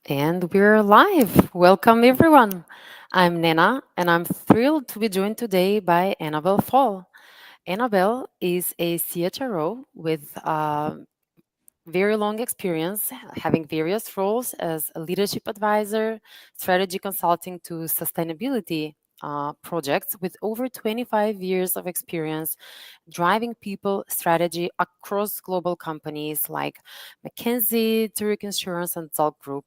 And we're live. Welcome, everyone. I'm Nena, and I'm thrilled to be joined today by Annabelle Fall. Annabelle is a CHRO with very long experience, having various roles as a leadership advisor, strategy consulting to sustainability projects with over 25 years of experience driving people strategy across global companies like McKinsey, Zurich Insurance, and Zalk Group,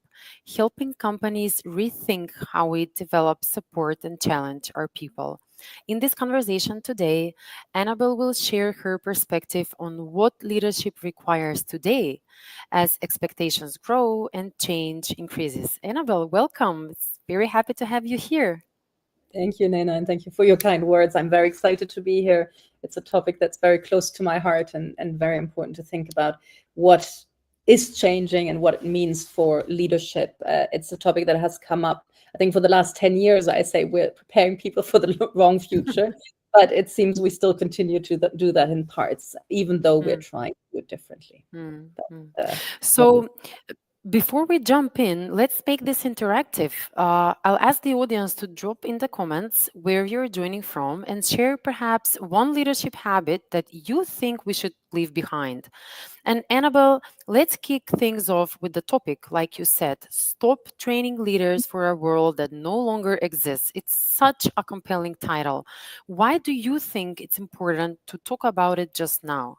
helping companies rethink how we develop, support, and challenge our people. In this conversation today, Annabelle will share her perspective on what leadership requires today as expectations grow and change increases. Annabelle, welcome. It's very happy to have you here. Thank you, Nena, and thank you for your kind words. I'm very excited to be here. It's a topic that's very close to my heart and very important to think about what is changing and what it means for leadership. It's a topic that has come up, I think, for the last 10 years. I say we're preparing people for the wrong future, but it seems we still continue to do that in parts, even though we're Mm, trying to do it differently. mm, mm. But, what we So, before we jump in, let's make this interactive. I'll ask the audience to drop in the comments where you're joining from and share perhaps one leadership habit that you think we should leave behind. And Annabelle, let's kick things off with the topic. Like you said, stop training leaders for a world that no longer exists. It's such a compelling title. Why do you think it's important to talk about it just now?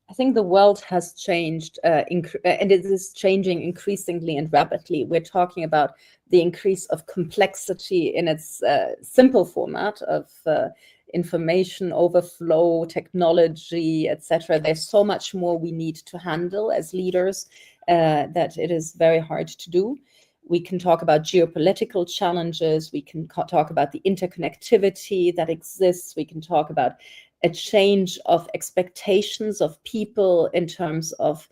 I think the world has changed, and it is changing increasingly and rapidly. We're talking about the increase of complexity in its simple format of information overflow, technology, etc. There's so much more we need to handle as leaders that it is very hard to do. We can talk about geopolitical challenges. We can talk about the interconnectivity that exists. We can talk about a change of expectations of people in terms of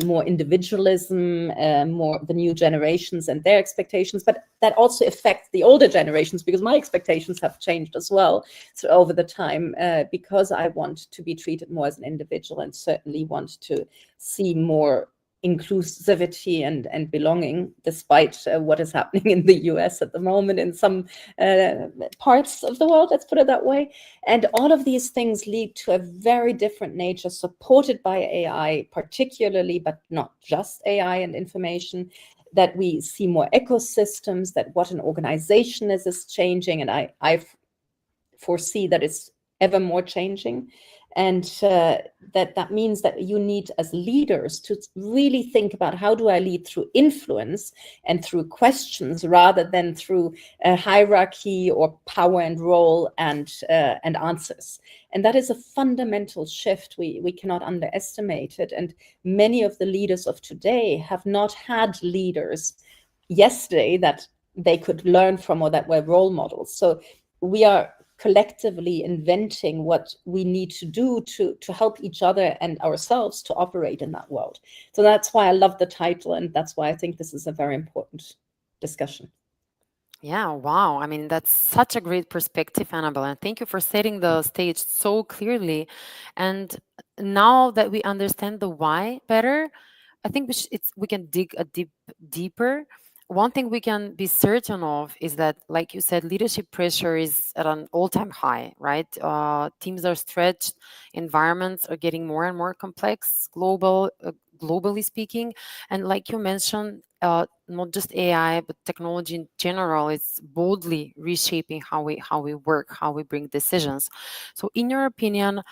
more individualism, more the new generations and their expectations, but that also affects the older generations because my expectations have changed as well. So over the time, because I want to be treated more as an individual and certainly want to see more inclusivity and belonging, despite what is happening in the US at the moment in some parts of the world, let's put it that way. And all of these things lead to a very different nature supported by AI, particularly, but not just AI and information, that we see more ecosystems, that what an organization is changing. And I foresee that it's ever more changing. And that means that you need, as leaders, to really think about how do I lead through influence and through questions rather than through a hierarchy or power and role and answers. And that is a fundamental shift. We cannot underestimate it. And many of the leaders of today have not had leaders yesterday that they could learn from or that were role models. So we are collectively inventing what we need to do to help each other and ourselves to operate in that world. So that's why I love the title, and that's why I think this is a very important discussion. Yeah, wow. I mean, that's such a great perspective, Annabelle. And thank you for setting the stage so clearly. And now that we understand the why better, I think we can dig a deeper. One thing we can be certain of is that, like you said, leadership pressure is at an all-time high, right? Teams are stretched, environments are getting more and more complex, globally speaking, and like you mentioned, not just AI but technology in general is boldly reshaping how we work, how we bring decisions. So, in your opinion,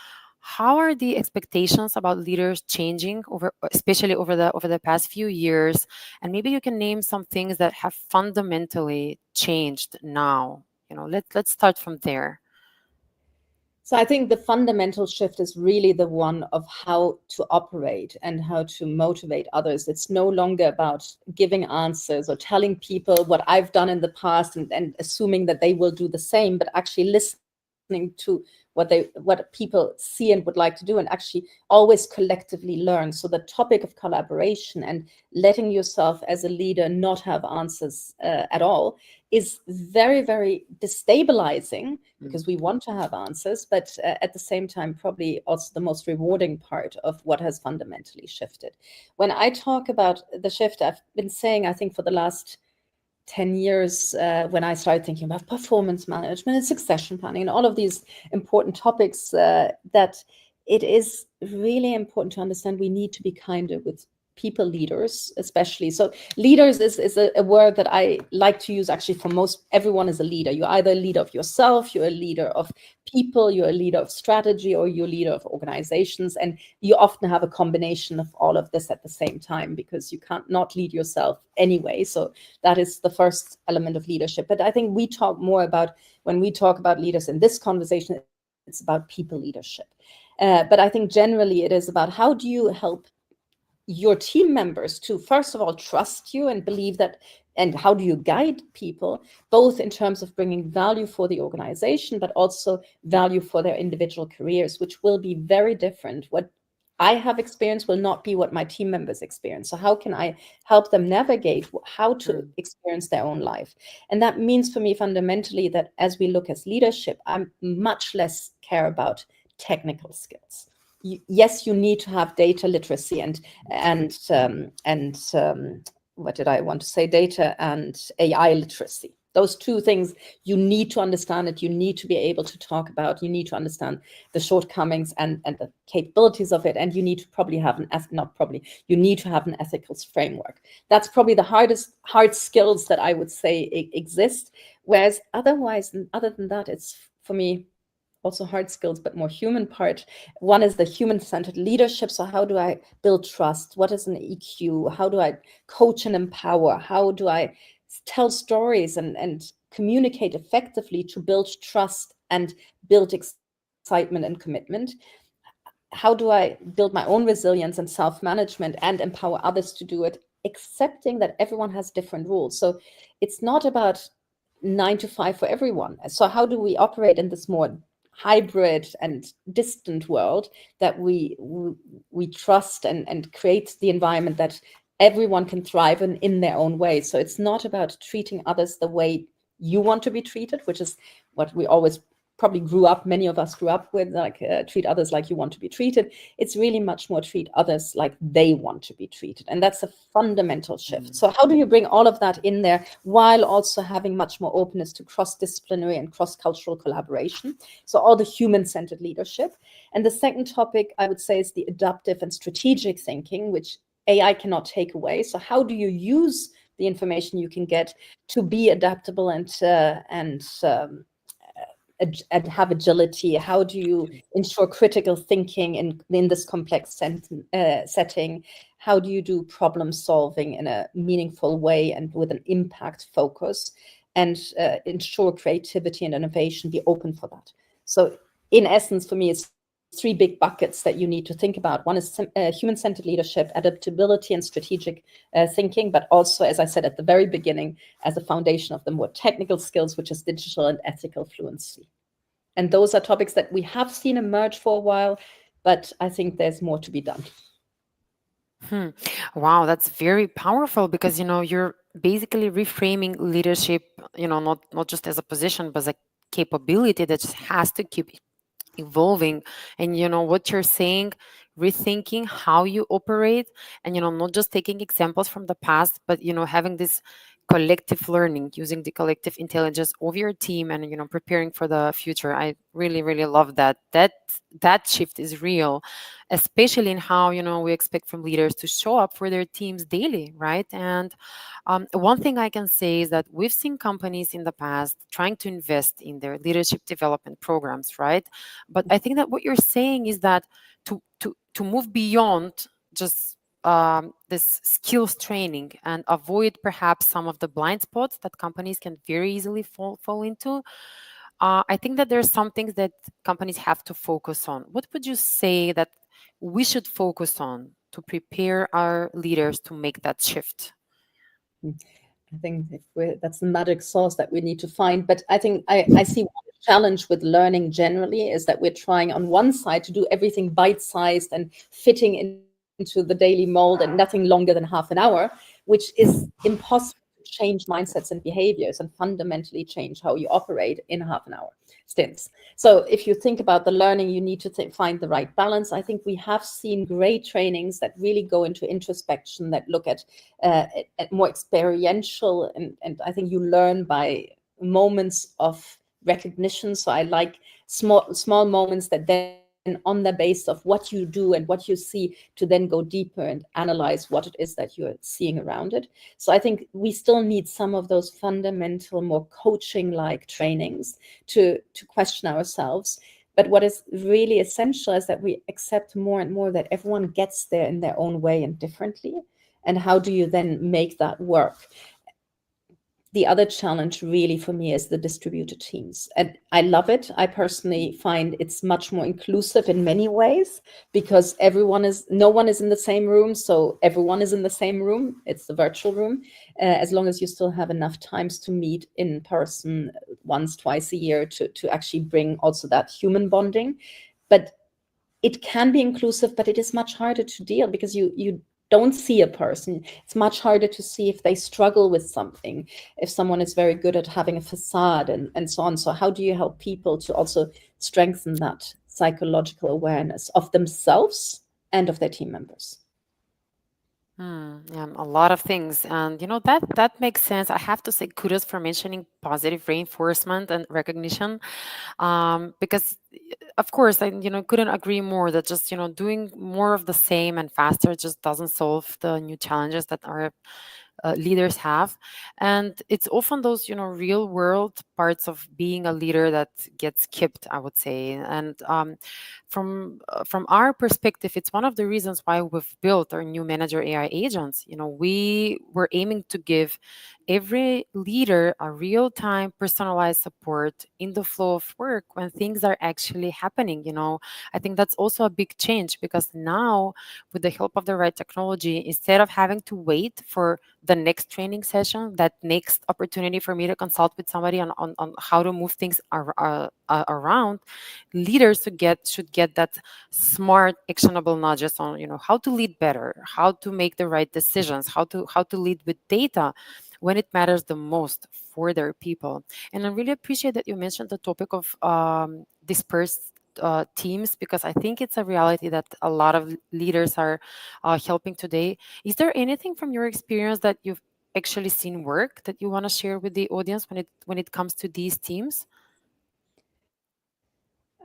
how are the expectations about leaders changing especially over the past few years? And maybe you can name some things that have fundamentally changed now. Let's start from there. So I think the fundamental shift is really the one of how to operate and how to motivate others. It's no longer about giving answers or telling people what I've done in the past and assuming that they will do the same, but actually listening to what people see and would like to do, and actually always collectively learn. So the topic of collaboration and letting yourself as a leader not have answers at all is very, very destabilizing, because we want to have answers, but at the same time, probably also the most rewarding part of what has fundamentally shifted. When I talk about the shift, I've been saying, I think for the last 10 years, when I started thinking about performance management and succession planning and all of these important topics, that it is really important to understand we need to be kinder with people leaders, especially. So leaders is a word that I like to use actually for most. Everyone is a leader. You're either a leader of yourself, you're a leader of people, you're a leader of strategy, or you're a leader of organizations. And you often have a combination of all of this at the same time, because you can't not lead yourself anyway. So that is the first element of leadership. But I think we talk more about, when we talk about leaders in this conversation, it's about people leadership. But I think generally it is about, how do you help your team members to, first of all, trust you and believe that, and how do you guide people, both in terms of bringing value for the organization, but also value for their individual careers, which will be very different. What I have experienced will not be what my team members experience. So how can I help them navigate how to experience their own life? And that means for me fundamentally that as we look as leadership, I'm much less care about technical skills. Yes, you need to have data literacy and what did I want to say? Data and AI literacy. Those two things you need to understand it. You need to be able to talk about. You need to understand the shortcomings and the capabilities of it. And you need to probably have you need to have an ethical framework. That's probably the hard skills that I would say exist. Whereas otherwise, other than that, it's for me also hard skills, but more human part. One is the human-centered leadership. So how do I build trust? What is an EQ? How do I coach and empower? How do I tell stories and communicate effectively to build trust and build excitement and commitment? How do I build my own resilience and self-management and empower others to do it, accepting that everyone has different rules? So it's not about 9 to 5 for everyone. So how do we operate in this more hybrid and distant world that we trust and create the environment that everyone can thrive in their own way? So it's not about treating others the way you want to be treated, which is what we always probably many of us grew up with, like treat others like you want to be treated. It's really much more treat others like they want to be treated. And that's a fundamental shift. So how do you bring all of that in there while also having much more openness to cross-disciplinary and cross-cultural collaboration? So all the human-centered leadership. And the second topic I would say is the adaptive and strategic thinking, which AI cannot take away. So how do you use the information you can get to be adaptable and have agility? How do you ensure critical thinking in this complex setting? How do you do problem solving in a meaningful way and with an impact focus, and ensure creativity and innovation, be open for that? So in essence, for me, it's 3 big buckets that you need to think about. One is human-centered leadership, adaptability and strategic thinking, but also, as I said at the very beginning, as a foundation of the more technical skills, which is digital and ethical fluency. And those are topics that we have seen emerge for a while, but I think there's more to be done. Wow, that's very powerful, because you're basically reframing leadership, not just as a position, but as a capability that just has to keep evolving. And what you're saying, rethinking how you operate, and not just taking examples from the past, but having this collective learning, using the collective intelligence of your team, and preparing for the future. I really, really love that shift is real, especially in how we expect from leaders to show up for their teams daily, right? And one thing I can say is that we've seen companies in the past trying to invest in their leadership development programs, right? But I think that what you're saying is that to move beyond just this skills training and avoid perhaps some of the blind spots that companies can very easily fall into. I think that there's some things that companies have to focus on. What would you say that we should focus on to prepare our leaders to make that shift? I think that's the magic sauce that we need to find. But I think I see one challenge with learning generally is that we're trying on one side to do everything bite-sized and fitting into the daily mold and nothing longer than half an hour, which is impossible to change mindsets and behaviors and fundamentally change how you operate in half an hour stints. So if you think about the learning, you need to find the right balance. I think we have seen great trainings that really go into introspection, that look at more experiential, and I think you learn by moments of recognition. So I like small moments that then, on the base of what you do and what you see, to then go deeper and analyze what it is that you're seeing around it. So I think we still need some of those fundamental, more coaching like trainings to question ourselves. But what is really essential is that we accept more and more that everyone gets there in their own way and differently. And how do you then make that work? The other challenge really for me is the distributed teams. And I love it. I personally find it's much more inclusive in many ways, because no one is in the same room. So everyone is in the same room. It's the virtual room. As long as you still have enough times to meet in person once, twice a year to actually bring also that human bonding. But it can be inclusive, but it is much harder to deal because you don't see a person. It's much harder to see if they struggle with something, if someone is very good at having a facade and so on. So how do you help people to also strengthen that psychological awareness of themselves and of their team members? Yeah, a lot of things, and that makes sense. I have to say kudos for mentioning positive reinforcement and recognition, because of course I couldn't agree more that just doing more of the same and faster just doesn't solve the new challenges that our leaders have. And it's often those real world parts of being a leader that gets skipped, I would say. And from our perspective, it's one of the reasons why we've built our new manager AI agents. We were aiming to give every leader a real-time personalized support in the flow of work when things are actually happening. I think that's also a big change, because now, with the help of the right technology, instead of having to wait for the next training session, that next opportunity for me to consult with somebody on how to move things around, leaders should get that smart actionable nudges on how to lead better, how to make the right decisions, how to lead with data when it matters the most for their people. And I really appreciate that you mentioned the topic of dispersed teams, because I think it's a reality that a lot of leaders are helping today. Is there anything from your experience that you've actually seen work that you want to share with the audience when it comes to these teams?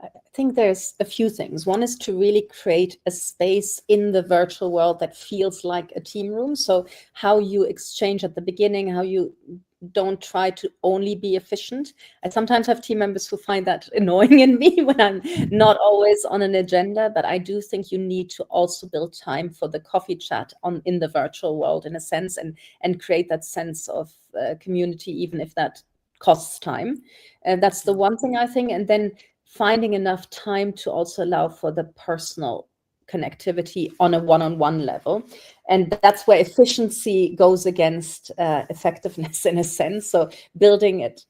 I think there's a few things. One is to really create a space in the virtual world that feels like a team room. So how you exchange at the beginning, how you don't try to only be efficient. I sometimes have team members who find that annoying in me when I'm not always on an agenda, but I do think you need to also build time for the coffee chat in the virtual world, in a sense, and create that sense of community, even if that costs time. And that's the one thing I think. And then finding enough time to also allow for the personal connectivity on a one-on-one level. And that's where efficiency goes against effectiveness in a sense. So building it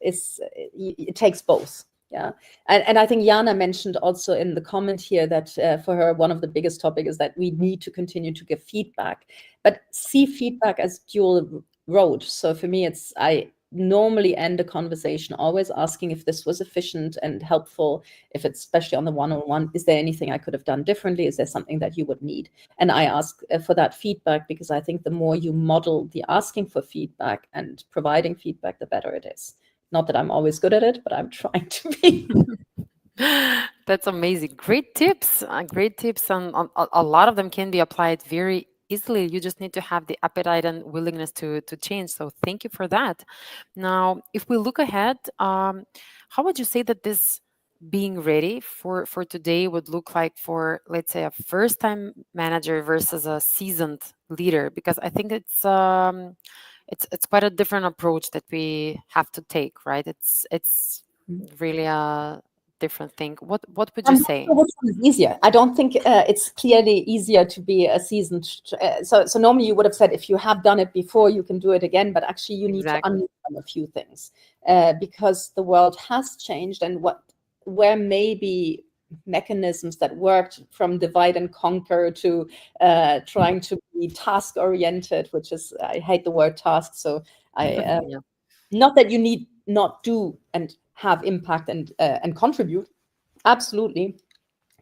takes both. Yeah. And I think Jana mentioned also in the comment here that for her, one of the biggest topics is that we need to continue to give feedback, but see feedback as dual road. So for me, I normally end a conversation always asking if this was efficient and helpful. If it's especially on the one-on-one, is there anything I could have done differently? Is there something that you would need? And I ask for that feedback, because I think the more you model the asking for feedback and providing feedback, the better it is. Not that I'm always good at it, but I'm trying to be. That's amazing. Great tips. Great tips. And a lot of them can be applied very easily. You just need to have the appetite and willingness to change. So thank you for that. Now, if we look ahead, how would you say that this being ready for today would look like for, let's say, a first time manager versus a seasoned leader? Because I think it's quite a different approach that we have to take, right? It's really a different thing. What would you I'm not say? sure which one is easier. I don't think it's clearly easier to be a seasoned. So normally you would have said if you have done it before, you can do it again. But actually, you need to Exactly. unlearn a few things because the world has changed, and where maybe mechanisms that worked from divide and conquer to trying to be task oriented, which is I hate the word task. So I Yeah. not that you need not do and have impact and contribute. Absolutely.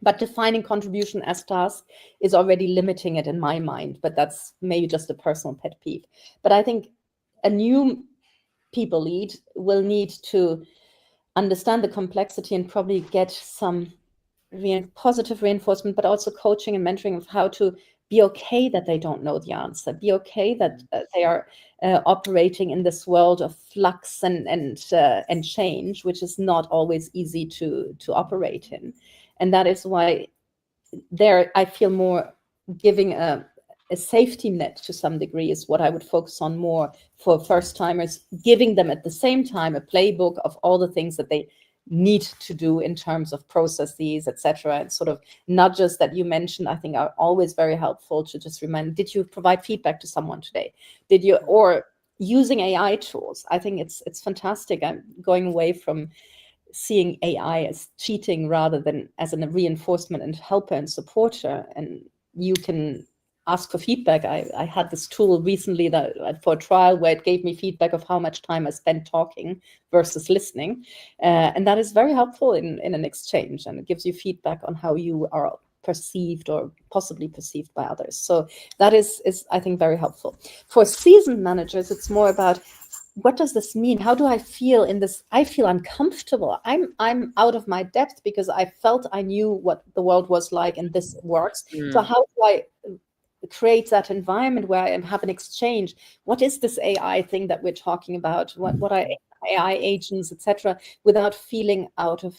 But defining contribution as task is already limiting it in my mind. But that's maybe just a personal pet peeve. But I think a new people lead will need to understand the complexity and probably get some positive reinforcement, but also coaching and mentoring of how to be okay that they don't know the answer, be okay that they are operating in this world of flux and change, which is not always easy to operate in. And that is why there I feel more giving a safety net to some degree is what I would focus on more for first timers, giving them at the same time a playbook of all the things that they need to do in terms of processes, etc. And sort of nudges that you mentioned, I think are always very helpful to just remind, did you provide feedback to someone today? Did you, or using AI tools? I think it's fantastic. I'm going away from seeing AI as cheating rather than as a reinforcement and helper and supporter. And you can ask for feedback. I had this tool recently that for a trial where it gave me feedback of how much time I spent talking versus listening. And that is very helpful in an exchange. And it gives you feedback on how you are perceived or possibly perceived by others. So that is I think, very helpful. For seasoned managers, it's more about what does this mean? How do I feel in this? I feel uncomfortable. I'm out of my depth because I felt I knew what the world was like and this works. So Mm. how do I create that environment where I have an exchange? What is this AI thing that we're talking about? What are AI agents, etc., without feeling out of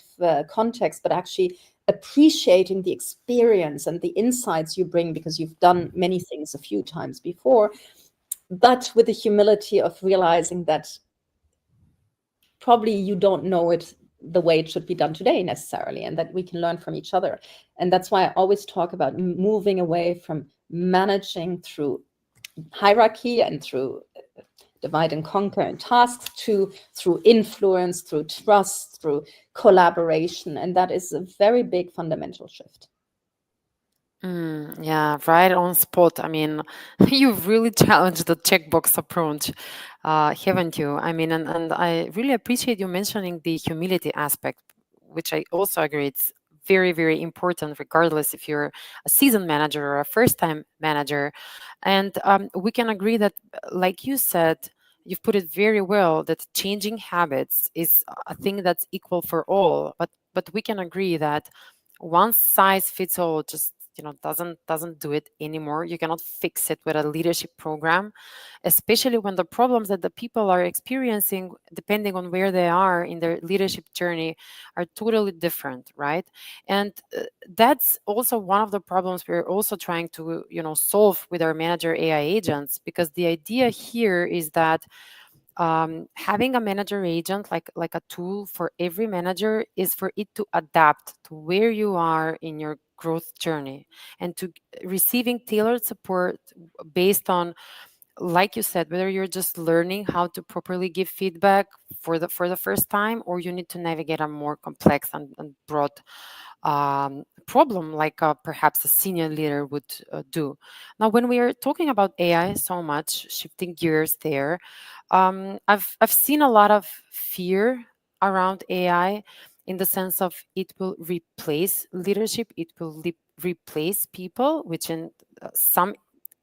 context, but actually appreciating the experience and the insights you bring because you've done many things a few times before, but with the humility of realizing that probably you don't know it the way it should be done today necessarily, and that we can learn from each other. And that's why I always talk about moving away from managing through hierarchy and through divide and conquer and tasks to through influence, through trust, through collaboration. And that is a very big fundamental shift. Yeah, right on spot. I mean, you've really challenged the checkbox approach, haven't you? I mean, and I really appreciate you mentioning the humility aspect, which I also agree it's very, very important, regardless if you're a seasoned manager or a first time manager. And we can agree that, like you said, you've put it very well that changing habits is a thing that's equal for all. But we can agree that one size fits all just doesn't do it anymore. You cannot fix it with a leadership program, especially when the problems that the people are experiencing, depending on where they are in their leadership journey, are totally different, right? And that's also one of the problems we're also trying to solve with our manager AI agents, because the idea here is that having a manager agent, like a tool for every manager, is for it to adapt to where you are in your growth journey, and to receiving tailored support based on, like you said, whether you're just learning how to properly give feedback for the first time, or you need to navigate a more complex and broad problem, like perhaps a senior leader would do. Now, when we are talking about AI so much, shifting gears there, I've seen a lot of fear around AI, in the sense of it will replace leadership, it will replace people, which in some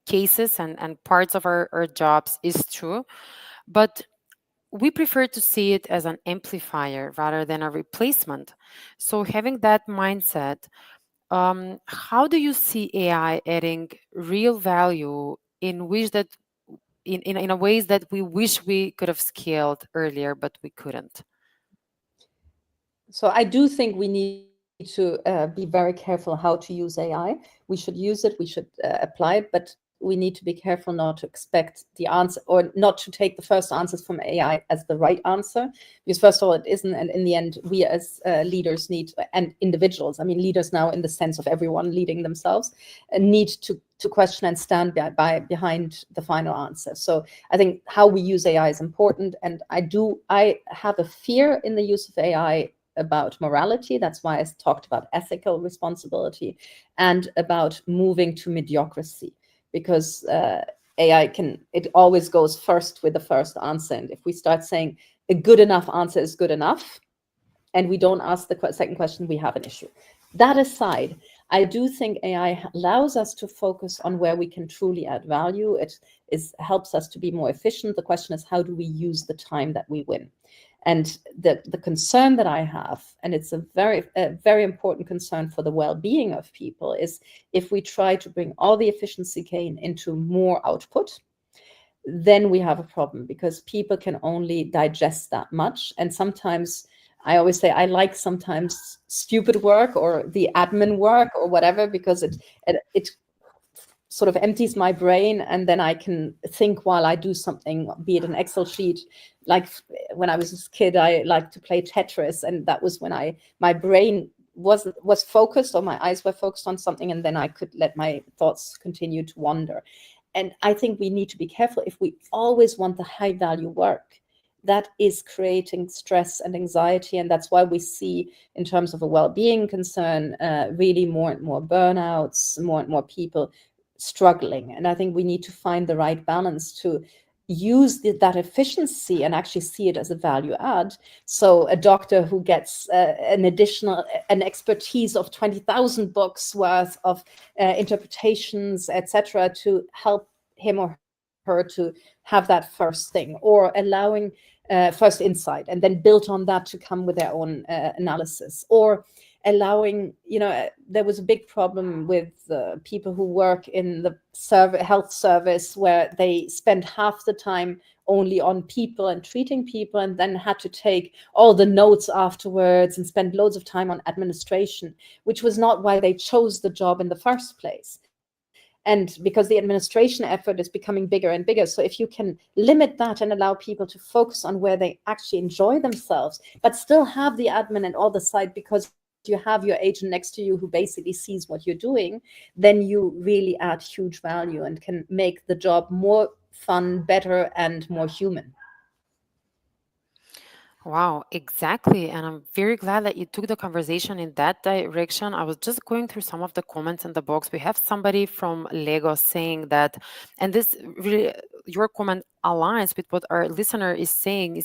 cases and parts of our jobs is true. But we prefer to see it as an amplifier rather than a replacement. So, having that mindset, how do you see AI adding real value in which that in a ways that we wish we could have scaled earlier, but we couldn't? So I do think we need to be very careful how to use AI. We should use it, we should apply it, but we need to be careful not to expect the answer, or not to take the first answers from AI as the right answer, because first of all, it isn't. And in the end, we as leaders need, and individuals, I mean, leaders now in the sense of everyone leading themselves, need to question and stand behind the final answer. So I think how we use AI is important. And I have a fear in the use of AI about morality. That's why I talked about ethical responsibility and about moving to mediocrity, because AI it always goes first with the first answer. And if we start saying a good enough answer is good enough, and we don't ask the second question, we have an issue. That aside, I do think AI allows us to focus on where we can truly add value. It helps us to be more efficient. The question is, how do we use the time that we win? And the concern that I have, and it's a very important concern for the well-being of people, is if we try to bring all the efficiency gain into more output, then we have a problem, because people can only digest that much. And sometimes, I always say, I like sometimes stupid work or the admin work or whatever, because it sort of empties my brain, and then I can think while I do something, be it an Excel sheet. Like when I was a kid, I liked to play Tetris, and that was when my brain was focused, or my eyes were focused on something, and then I could let my thoughts continue to wander. And I think we need to be careful. If we always want the high value work, that is creating stress and anxiety. And that's why we see, in terms of a well-being concern, really more and more burnouts, more and more people struggling. And I think we need to find the right balance to use that efficiency and actually see it as a value add. So a doctor who gets an expertise of 20,000 books worth of interpretations, etc., to help him or her to have that first thing, or allowing first insight, and then built on that to come with their own analysis, or allowing, there was a big problem with people who work in the health service, where they spend half the time only on people and treating people, and then had to take all the notes afterwards and spend loads of time on administration, which was not why they chose the job in the first place. And because the administration effort is becoming bigger and bigger. So if you can limit that and allow people to focus on where they actually enjoy themselves, but still have the admin and all the side, because you have your agent next to you who basically sees what you're doing, then you really add huge value and can make the job more fun, better, and more human. Wow, exactly. And I'm very glad that you took the conversation in that direction. I was just going through some of the comments in the box. We have somebody from Lagos saying that, and this really, your comment aligns with what our listener is saying,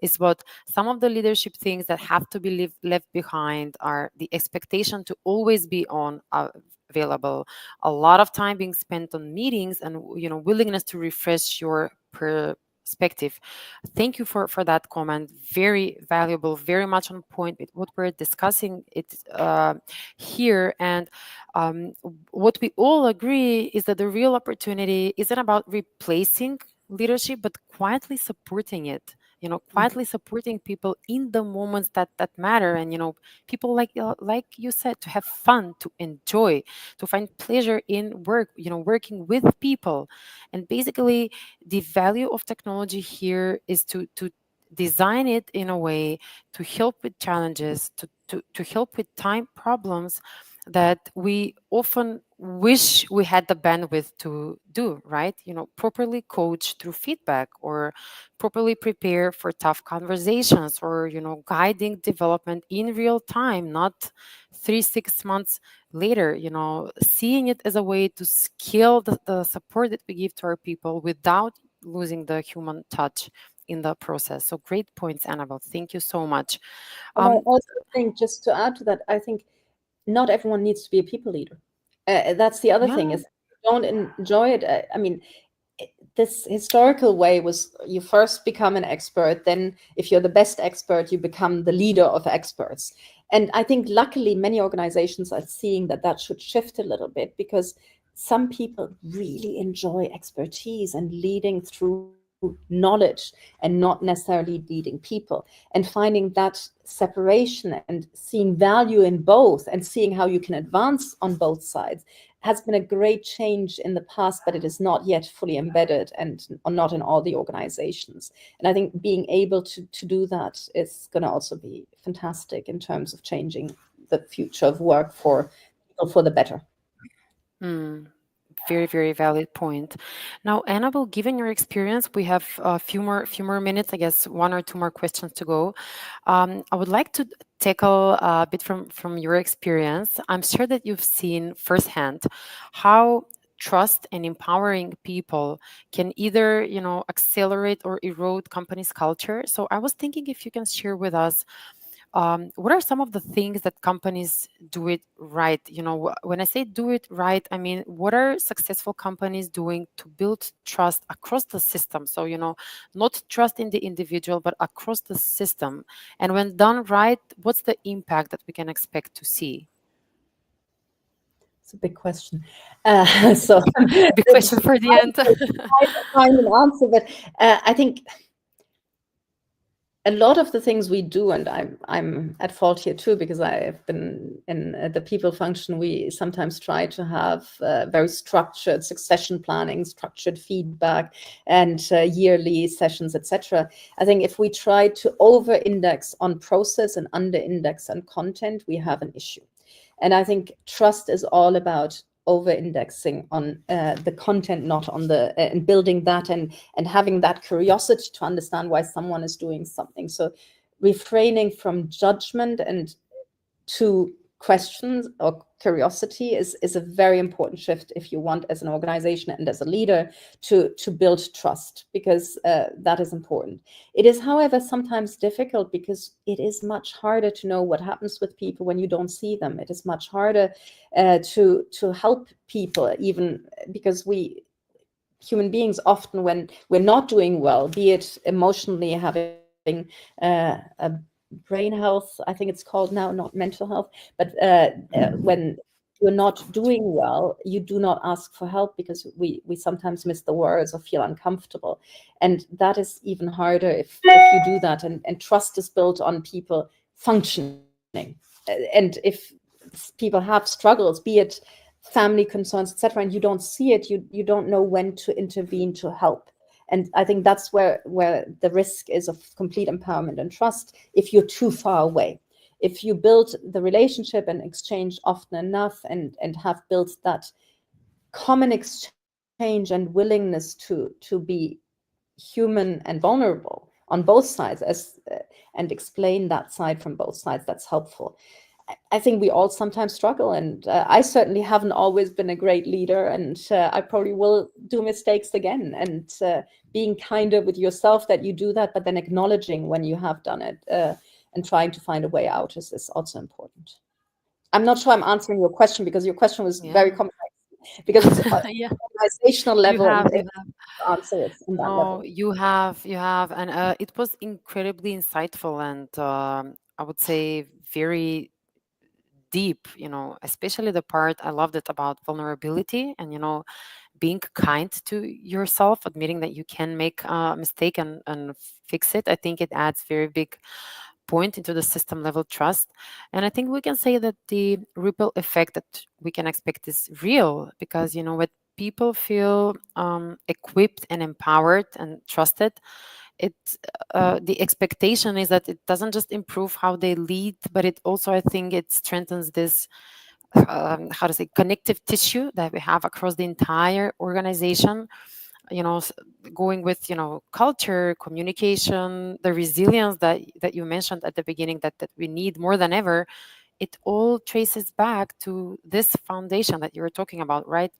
is what some of the leadership things that have to be left behind are the expectation to always be on. Available, a lot of time being spent on meetings, and willingness to refresh your perspective. Thank you for that comment. Very valuable, very much on point with what we're discussing here. And um, what we all agree is that the real opportunity isn't about replacing leadership, but quietly supporting it. Quietly supporting people in the moments that matter, and people like you said, to have fun, to enjoy, to find pleasure in work. Working with people, and basically the value of technology here is to design it in a way to help with challenges, to help with time problems that we often wish we had the bandwidth to do, right? Properly coach through feedback, or properly prepare for tough conversations, or guiding development in real time, not 3-6 months later. Seeing it as a way to scale the support that we give to our people without losing the human touch in the process. So great points, Annabelle. Thank you so much. And I um also think, just to add to that, I think not everyone needs to be a people leader. That's the other thing, yeah. is don't enjoy it. I mean, this historical way was, you first become an expert, then if you're the best expert, you become the leader of experts. And I think luckily many organizations are seeing that should shift a little bit, because some people really enjoy expertise and leading through knowledge, and not necessarily leading people, and finding that separation and seeing value in both, and seeing how you can advance on both sides, has been a great change in the past, but it is not yet fully embedded and not in all the organizations. And I think being able to do that is going to also be fantastic in terms of changing the future of work for people for the better. Mm, very, very valid point. Now, Annabelle, given your experience, we have a few more minutes, I guess, one or two more questions to go. I would like to tackle a bit from your experience. I'm sure that you've seen firsthand how trust and empowering people can either, accelerate or erode companies' culture. So I was thinking if you can share with us what are some of the things that companies do it right? When I say do it right, I mean, what are successful companies doing to build trust across the system? So, not trust in the individual, but across the system. And when done right, what's the impact that we can expect to see? It's a big question. So Big question it's for the end. hard to find an answer, but I think a lot of the things we do, and I'm at fault here too, because I've been in the people function. We sometimes try to have very structured succession planning, structured feedback, and yearly sessions, etc. I think if we try to over-index on process and under-index on content, we have an issue. And I think trust is all about over-indexing on the content, not on the and building that and having that curiosity to understand why someone is doing something. So refraining from judgment and to questions or curiosity is a very important shift if you want, as an organization and as a leader, to build trust, because that is important. It is, however, sometimes difficult because it is much harder to know what happens with people when you don't see them. It is much harder to help people, even because we human beings often, when we're not doing well, be it emotionally, having a brain health, I think it's called now, not mental health, but when you're not doing well, you do not ask for help because we sometimes miss the words or feel uncomfortable. And that is even harder if you do that. And trust is built on people functioning. And if people have struggles, be it family concerns, etc., and you don't see it, you don't know when to intervene to help. And I think that's where the risk is of complete empowerment and trust if you're too far away. If you build the relationship and exchange often enough and have built that common exchange and willingness to be human and vulnerable on both sides, and explain that side from both sides, that's helpful. I think we all sometimes struggle, and I certainly haven't always been a great leader, and I probably will do mistakes again. And being kinder with yourself that you do that, but then acknowledging when you have done it, and trying to find a way out is also important. I'm not sure I'm answering your question, because your question was very Yeah. complex, because it's Yeah, organizational you level, and have, you the have. answer is on that No, level. you have, and it was incredibly insightful and I would say very deep. Especially the part I loved it about vulnerability and being kind to yourself, admitting that you can make a mistake and fix it. I think it adds very big point into the system level trust. And I think we can say that the ripple effect that we can expect is real because, when people feel equipped and empowered and trusted, it the expectation is that it doesn't just improve how they lead, but it also, I think, it strengthens this how to say connective tissue that we have across the entire organization. you know s- Going with culture, communication, the resilience that you mentioned at the beginning, that we need more than ever. It all traces back to this foundation that you're talking about right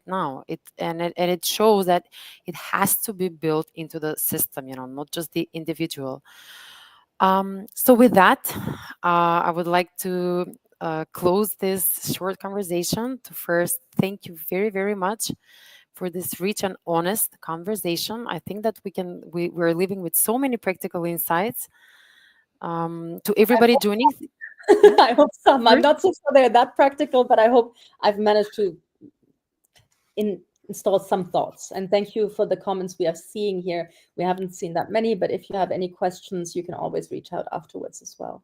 now. It shows that it has to be built into the system, not just the individual. So with that, I would like to close this short conversation to first thank you very, very much for this rich and honest conversation. I think that we're living with so many practical insights. To everybody joining, yeah, I hope some. I'm first, not so sure they're that practical, but I hope I've managed to install some thoughts. And thank you for the comments we are seeing here. We haven't seen that many, but if you have any questions, you can always reach out afterwards as well.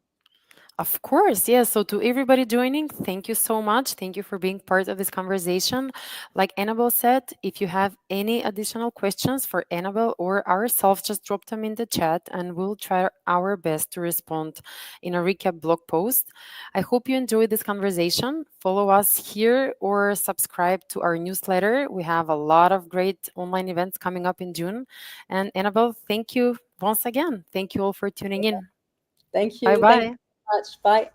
Of course, yes. So, to everybody joining, thank you so much. Thank you for being part of this conversation. Like Annabelle said, if you have any additional questions for Annabelle or ourselves, just drop them in the chat and we'll try our best to respond in a recap blog post. I hope you enjoyed this conversation. Follow us here or subscribe to our newsletter. We have a lot of great online events coming up in June. And Annabelle, thank you once again. Thank you all for tuning in. Thank Bye you. Thank you bye. so much. Bye.